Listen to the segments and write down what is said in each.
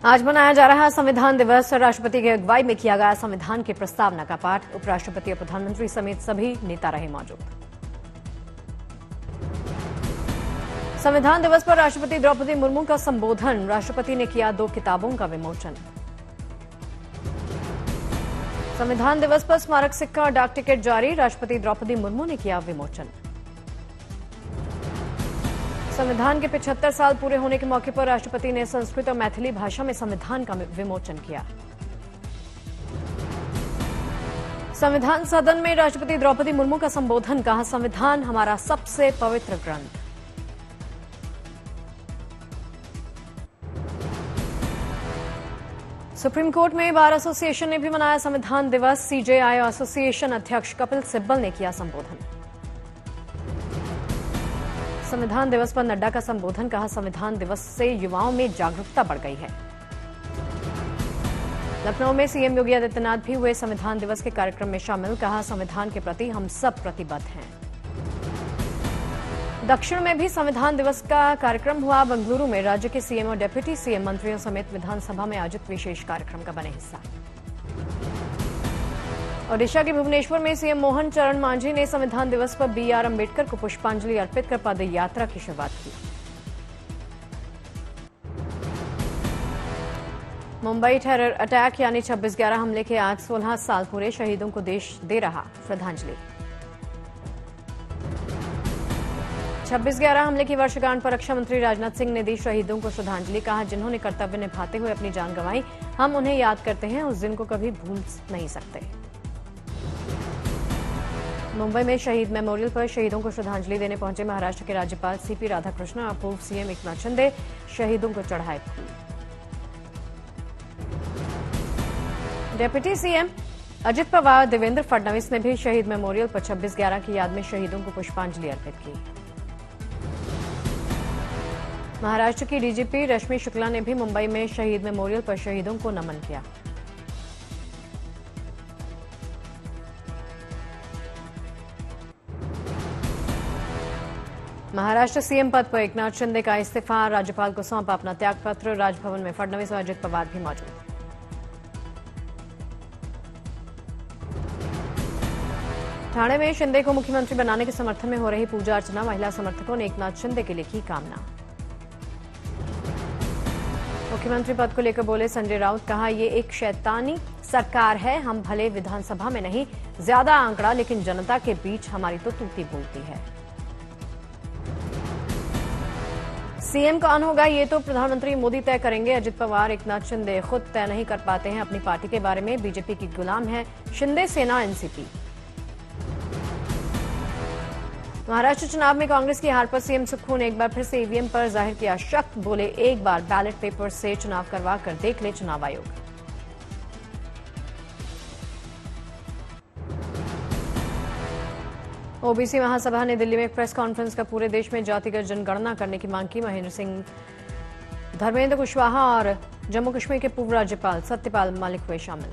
आज मनाया जा रहा संविधान दिवस। राष्ट्रपति की अगुवाई में किया गया संविधान की प्रस्तावना का पाठ। उपराष्ट्रपति और प्रधानमंत्री समेत सभी नेता रहे मौजूद। संविधान दिवस पर राष्ट्रपति द्रौपदी मुर्मू का संबोधन। राष्ट्रपति ने किया 2 किताबों का विमोचन। संविधान दिवस पर स्मारक सिक्का और डाक टिकट जारी। राष्ट्रपति द्रौपदी मुर्मू ने किया विमोचन। संविधान के 75 साल पूरे होने के मौके पर राष्ट्रपति ने संस्कृत और मैथिली भाषा में संविधान का विमोचन किया। संविधान सदन में राष्ट्रपति द्रौपदी मुर्मू का संबोधन। कहा, संविधान हमारा सबसे पवित्र ग्रंथ। सुप्रीम कोर्ट में बार एसोसिएशन ने भी मनाया संविधान दिवस। सीजेआई एसोसिएशन अध्यक्ष कपिल सिब्बल ने किया संबोधन। संविधान दिवस पर नड्डा का संबोधन। कहा, संविधान दिवस से युवाओं में जागरूकता बढ़ गई है। लखनऊ में सीएम योगी आदित्यनाथ भी हुए संविधान दिवस के कार्यक्रम में शामिल। कहा, संविधान के प्रति हम सब प्रतिबद्ध हैं। दक्षिण में भी संविधान दिवस का कार्यक्रम हुआ। बेंगलुरु में राज्य के सीएम और डिप्टी सीएम मंत्रियों समेत विधानसभा में आयोजित विशेष कार्यक्रम का बने हिस्सा। ओडिशा के भुवनेश्वर में सीएम मोहन चरण मांझी ने संविधान दिवस पर बीआर अम्बेडकर को पुष्पांजलि अर्पित कर पद यात्रा की शुरुआत की। मुंबई टेरर अटैक यानी 26/11 हमले के आज 16 साल पूरे। शहीदों को देश दे रहा श्रद्धांजलि। 26/11 हमले की वर्षगांठ पर रक्षा मंत्री राजनाथ सिंह ने दी शहीदों को श्रद्धांजलि। कहा, जिन्होंने कर्तव्य निभाते हुए अपनी जान गंवाई, हम उन्हें याद करते हैं, उस दिन को कभी भूल नहीं सकते। मुंबई में शहीद मेमोरियल पर शहीदों को श्रद्धांजलि देने पहुंचे महाराष्ट्र के राज्यपाल सीपी राधाकृष्णन और पूर्व सीएम एकनाथ शिंदे। शहीदों को चढ़ाए फूल। डिप्टी सीएम अजित पवार, देवेंद्र फडणवीस ने भी शहीद मेमोरियल पर 26/11 की याद में शहीदों को पुष्पांजलि अर्पित की। महाराष्ट्र की डीजीपी रश्मि शुक्ला ने भी मुंबई में शहीद मेमोरियल पर शहीदों को नमन किया। महाराष्ट्र सीएम पद पर एकनाथ शिंदे का इस्तीफा। राज्यपाल को सौंपा अपना त्यागपत्र। राजभवन में फडणवीस और अजित पवार भी मौजूद। ठाणे में शिंदे को मुख्यमंत्री बनाने के समर्थन में हो रही पूजा अर्चना। महिला समर्थकों ने एकनाथ शिंदे के लिए की कामना। मुख्यमंत्री पद को लेकर बोले संजय राउत। कहा, ये एक शैतानी सरकार है। हम भले विधानसभा में नहीं ज्यादा आंकड़ा, लेकिन जनता के बीच हमारी तो तूती बोलती है। सीएम कौन होगा ये तो प्रधानमंत्री मोदी तय करेंगे। अजित पवार, एकनाथ शिंदे खुद तय नहीं कर पाते हैं अपनी पार्टी के बारे में। बीजेपी की गुलाम है शिंदे सेना एनसीपी। महाराष्ट्र चुनाव में कांग्रेस की हार पर सीएम सुक्खू ने एक बार फिर से ईवीएम पर जाहिर किया शक। बोले, एक बार बैलेट पेपर से चुनाव करवा कर देख ले चुनाव आयोग। ओबीसी महासभा ने दिल्ली में एक प्रेस कॉन्फ्रेंस कर पूरे देश में जातिगत जनगणना करने की मांग की। महेंद्र सिंह, धर्मेंद्र कुशवाहा और जम्मू कश्मीर के पूर्व राज्यपाल सत्यपाल मलिक हुए शामिल।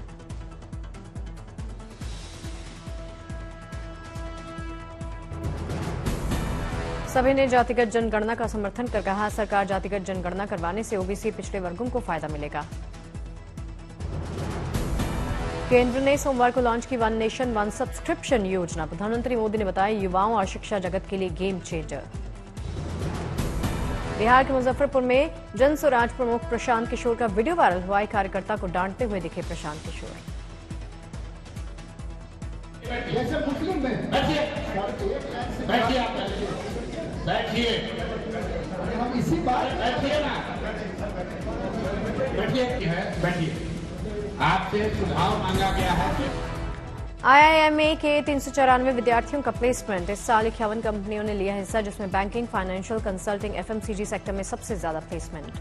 सभी ने जातिगत जनगणना का समर्थन कर कहा, सरकार जातिगत जनगणना करवाने से ओबीसी पिछड़े वर्गों को फायदा मिलेगा। केंद्र ने सोमवार को लॉन्च की वन नेशन वन सब्सक्रिप्शन योजना। प्रधानमंत्री मोदी ने बताया, युवाओं और शिक्षा जगत के लिए गेम चेंजर। बिहार के मुजफ्फरपुर में जन स्वराज प्रमुख प्रशांत किशोर का वीडियो वायरल हुआ। एक कार्यकर्ता को डांटते हुए दिखे प्रशांत किशोर। बैठिए, आपसे सुझाव मांगा गया है। आईआईएमए के 394 विद्यार्थियों का प्लेसमेंट। इस साल 51 कंपनियों ने लिया हिस्सा, जिसमें banking, financial, consulting, FMCG sector में सबसे ज्यादा प्लेसमेंट।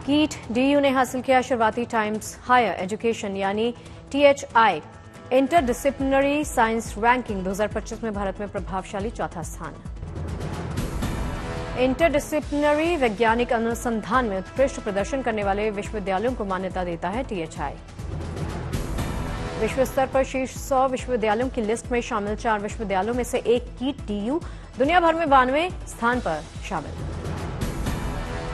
कीट डीयू ने हासिल किया शुरुआती टाइम्स हायर एजुकेशन यानी टीएचआई इंटरडिसिप्लिनरी साइंस रैंकिंग 2025 में भारत में प्रभावशाली चौथा स्थान। इंटरडिसिप्लिनरी वैज्ञानिक अनुसंधान में उत्कृष्ट प्रदर्शन करने वाले विश्वविद्यालयों को मान्यता देता है टीएचआई। विश्व स्तर पर शीर्ष 100 विश्वविद्यालयों की लिस्ट में शामिल 4 विश्वविद्यालयों में से एक कीट डीयू दुनिया भर में 92वें स्थान पर शामिल।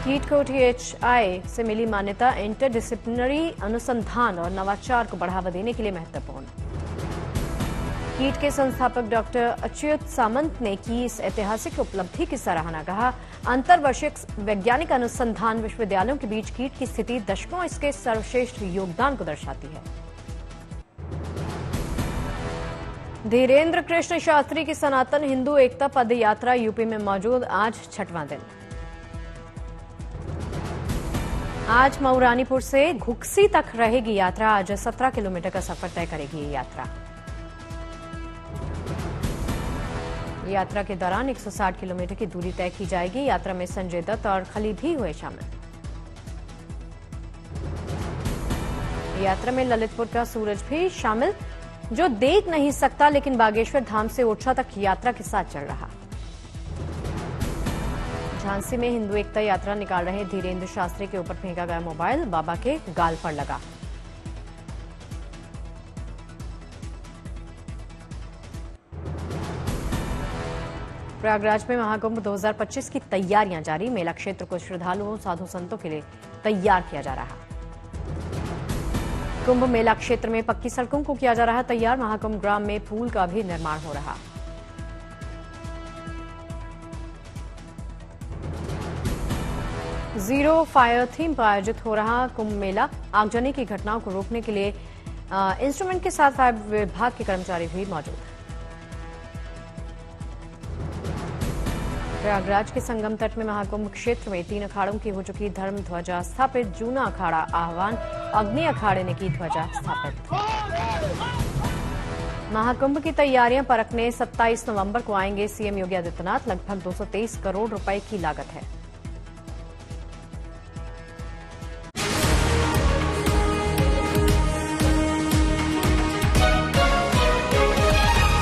कीट को THI से मिली मान्यता इंटरडिसिप्लिनरी अनुसंधान और नवाचार को बढ़ावा देने के लिए महत्वपूर्ण। कीट के संस्थापक डॉक्टर अच्युत सामंत ने की इस ऐतिहासिक उपलब्धि की सराहना। कहा, अंतर्वर्षीय वैज्ञानिक अनुसंधान विश्वविद्यालयों के बीच कीट की स्थिति दशकों इसके सर्वश्रेष्ठ योगदान को दर्शाती है। धीरेन्द्र कृष्ण शास्त्री की सनातन हिंदू एकता पद यात्रा यूपी में मौजूद, आज 6वां दिन। आज मऊरानीपुर से घुक्सी तक रहेगी यात्रा। आज 17 किलोमीटर का सफर तय करेगी ये यात्रा। यात्रा के दौरान 160 किलोमीटर की दूरी तय की जाएगी। यात्रा में संजय दत्त और खली भी हुए शामिल। यात्रा में ललितपुर का सूरज भी शामिल, जो देख नहीं सकता लेकिन बागेश्वर धाम से ओरछा तक यात्रा के साथ चल रहा। झांसी में हिंदू एकता यात्रा निकाल रहे धीरेन्द्र शास्त्री के ऊपर फेंका गया मोबाइल, बाबा के गाल पर लगा। प्रयागराज में महाकुंभ 2025 की तैयारियां जारी। मेला क्षेत्र को श्रद्धालुओं साधु संतों के लिए तैयार किया जा रहा। कुंभ मेला क्षेत्र में पक्की सड़कों को किया जा रहा तैयार। महाकुंभ ग्राम में पुल का भी निर्माण हो रहा। जीरो फायर थीम पर आयोजित हो रहा कुंभ मेला। आगजनी की घटनाओं को रोकने के लिए इंस्ट्रूमेंट के साथ फायर विभाग के कर्मचारी भी मौजूद। प्रयागराज के संगम तट में महाकुंभ क्षेत्र में 3 अखाड़ों की हो चुकी धर्म ध्वजा स्थापित। जूना अखाड़ा आह्वान, अग्नि अखाड़े ने की ध्वजा स्थापित। महाकुंभ की तैयारियां परखने 27 नवंबर को आएंगे सीएम योगी आदित्यनाथ। लगभग 223 करोड़ रुपए की लागत है।